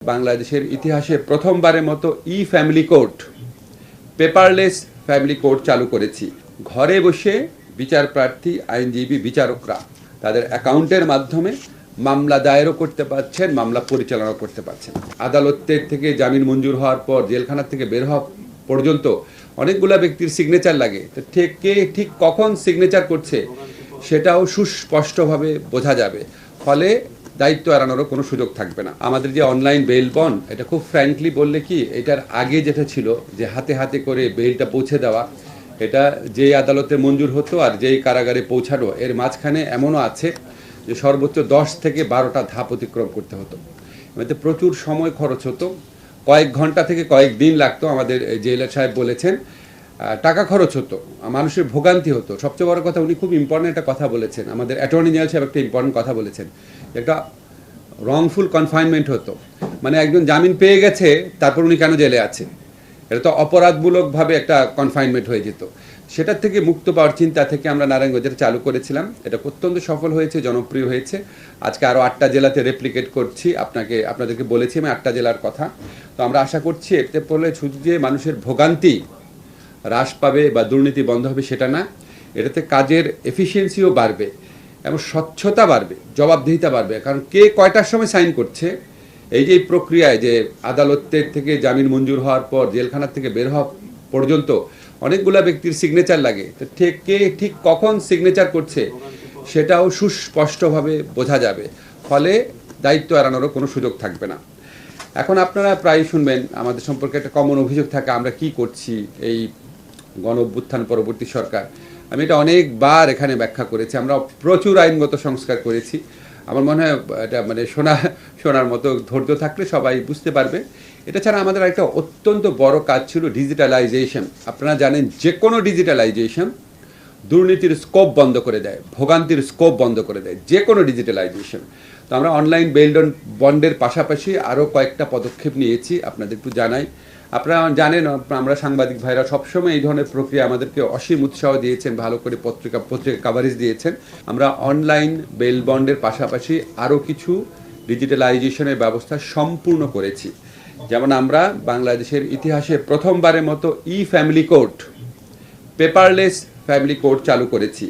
বাংলাদেশের ইতিহাসে প্রথমবারের মতো family court paperless family court চালু করেছি। ঘরে বসে বিচার প্রার্থী আইনজীবী বিচারকরা তাদের অ্যাকাউন্টের মাধ্যমে মামলা দায়েরও করতে পারছেন, মামলা পরিচালনা করতে পারছেন। আদালতের থেকে জামিন মঞ্জুর হওয়ার পর জেলখানা থেকে বের হওয়া পর্যন্ত অনেকগুলা ব্যক্তির সিগনেচার লাগে, তো কে ঠিক কখন সিগনেচার করছে সেটাও সুস্পষ্টভাবে বোঝা যাবে। ফলে দায়িত্ব এড়ানোরও কোনো সুযোগ থাকবে না। আমাদের যে অনলাইন বেল বন্ড, এটা খুব ফ্র্যাঙ্কলি বললে কি, এটার আগে যেটা ছিল যে হাতে হাতে করে বেলটা পৌঁছে দেওয়া, এটা যেই আদালতে মঞ্জুর হতো আর যেই কারাগারে পৌঁছানো, এর মাঝখানে এমনও আছে যে সর্বোচ্চ 10 থেকে 12টা ধাপ অতিক্রম করতে হতো। এতে প্রচুর সময় খরচ হতো, কয়েক ঘন্টা থেকে কয়েক দিন লাগতো। আমাদের জেলার সাহেব বলেছেন টাকা খরচ হতো, মানুষের ভোগান্তি হতো। সবচেয়ে বড় কথা, উনি খুব ইম্পর্টেন্ট একটা কথা বলেছেন, আমাদের অ্যাটর্নি জেনারেল সাহেব একটা ইম্পর্টেন্ট কথা বলেছেন, একটা রংফুল কনফাইনমেন্ট হতো। মানে একজন জামিন পেয়ে গেছে, তারপর উনি কেন জেলে আছে, এটা তো অপরাধমূলকভাবে একটা কনফাইনমেন্ট হয়ে যেত। সেটার থেকে মুক্ত পাওয়ার চিন্তা থেকে আমরা নারায়ণগঞ্জে চালু করেছিলাম। এটা অত্যন্ত সফল হয়েছে, জনপ্রিয় হয়েছে। আজকে আরও 8টা জেলাতে রেপ্লিকেট করছি। আপনাদেরকে বলেছি আমি 8টা জেলার কথা। তো আমরা আশা করছি এতে পড়লে শুধু যে মানুষের ভোগান্তি হ্রাস পাবে বা দুর্নীতি বন্ধ হবে সেটা না, এটাতে কাজের এফিসিয়েন্সিও বাড়বে এবং স্বচ্ছতা বাড়বে, জবাবদিহিতা বাড়বে। কারণ কে কয়টার সময় সাইন করছে, এই যে প্রক্রিয়ায় যে আদালতের থেকে জামিন মঞ্জুর হওয়ার পর জেলখানা থেকে বের হওয়া পর্যন্ত অনেকগুলা ব্যক্তির সিগনেচার লাগে, তো কে ঠিক কখন সিগনেচার করছে সেটাও সুস্পষ্টভাবে বোঝা যাবে। ফলে দায়িত্ব এড়ানোরও কোনো সুযোগ থাকবে না। এখন আপনারা প্রায় শুনবেন আমাদের সম্পর্কে একটা কমন অভিযোগ থাকে, আমরা কি করছি এই গণ অভ্যুত্থান পরবর্তী সরকার। আমি এটা অনেকবার এখানে ব্যাখ্যা করেছি, আমরা প্রচুর আইনগত সংস্কার করেছি। আমার মনে হয় এটা মানে শোনার মতো ধৈর্য থাকলে সবাই বুঝতে পারবে। এটা ছাড়া আমাদের একটা অত্যন্ত বড় কাজ ছিল ডিজিটালাইজেশন। আপনারা জানেন যে কোনো ডিজিটালাইজেশন দুর্নীতির স্কোপ বন্ধ করে দেয়, ভোগান্তির স্কোপ বন্ধ করে দেয়, যে কোনো ডিজিটালাইজেশন। তো আমরা অনলাইন বেল বন্ডের পাশাপাশি আরও কয়েকটা পদক্ষেপ নিয়েছি, আপনাদের একটু জানাই। আপনারা জানেন, আমরা সাংবাদিক ভাইরা সবসময় এই ধরনের প্রক্রিয়া আমাদেরকে অসীম উৎসাহ দিয়েছেন, ভালো করে পত্রিকা কাভারেজ দিয়েছেন। আমরা অনলাইন বেল বন্ডের পাশাপাশি আরও কিছু ডিজিটালাইজেশনের ব্যবস্থা সম্পূর্ণ করেছি। যেমন আমরা বাংলাদেশের ইতিহাসে প্রথমবারের মতো family court paperless family court চালু করেছি।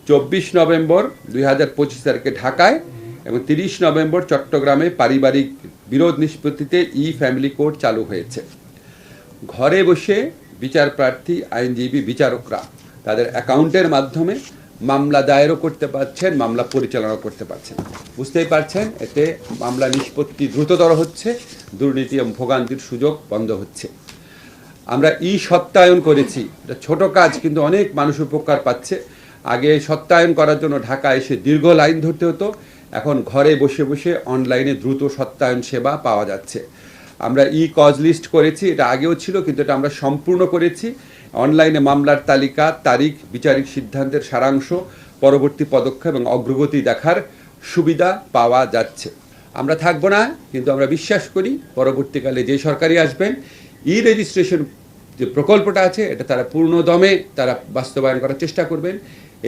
24 নভেম্বর 2025 তারিখে ঢাকায় এবং 30 নভেম্বর চট্টগ্রামে পারিবারিক বিরোধ নিষ্পত্তিতে ফ্যামিলি কোর্ট চালু হয়েছে। ঘরে বসে বিচার প্রার্থী আইনজীবী বিচারকরা তাদের অ্যাকাউন্টের মাধ্যমে মামলা দায়েরও করতে পারছেন, মামলা পরিচালনা করতে পারছেন। বুঝতেই পারছেন, এতে মামলা নিষ্পত্তি দ্রুততর হচ্ছে, দুর্নীতি এবং ভোগান্তির সুযোগ বন্ধ হচ্ছে। আমরা সত্যায়ন করেছি, এটা ছোট কাজ কিন্তু অনেক মানুষ উপকার পাচ্ছে। আগে সত্যায়ন করার জন্য ঢাকা এসে দীর্ঘ লাইন ধরতে হতো, এখন ঘরে বসে বসে অনলাইনে দ্রুত সত্যায়ন সেবা পাওয়া যাচ্ছে। আমরা কজ লিস্ট করেছি, এটা আগেও ছিল কিন্তু এটা আমরা সম্পূর্ণ করেছি। অনলাইনে মামলার তালিকা, তারিখ, বিচারিক সিদ্ধান্তের সারাংশ, পরবর্তী পদক্ষেপ এবং অগ্রগতি দেখার সুবিধা পাওয়া যাচ্ছে। আমরা থাকবো না, কিন্তু আমরা বিশ্বাস করি পরবর্তীকালে যে সরকারি আসবেন, রেজিস্ট্রেশন যে প্রকল্পটা আছে এটা তারা পূর্ণদমে তারা বাস্তবায়ন করার চেষ্টা করবেন।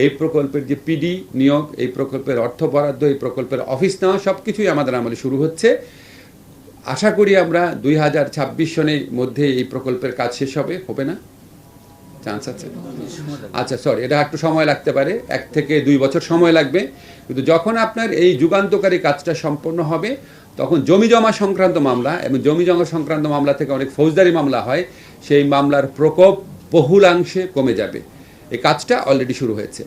এই প্রকল্পের যে পিডি নিয়োগ, এই প্রকল্পের অর্থ বরাদ্দ, এই প্রকল্পের অফিস নেওয়া, সব কিছুই আমাদের আমলে শুরু হচ্ছে। আশা করি আমরা 2026 সনের মধ্যে এই প্রকল্পের কাজ শেষ হবে না? চান্স আছে? আচ্ছা, সরি, এটা একটু সময় লাগতে পারে, 1 থেকে 2 বছর সময় লাগবে। কিন্তু যখন আপনার এই যুগান্তকারী কাজটা সম্পন্ন হবে, তখন জমি জমা সংক্রান্ত মামলা এবং জমি জমা সংক্রান্ত মামলা থেকে অনেক ফৌজদারি মামলা হয়, সেই মামলার প্রকোপ বহুলাংশে কমে যাবে। এই কাজটা অলরেডি শুরু হয়েছে।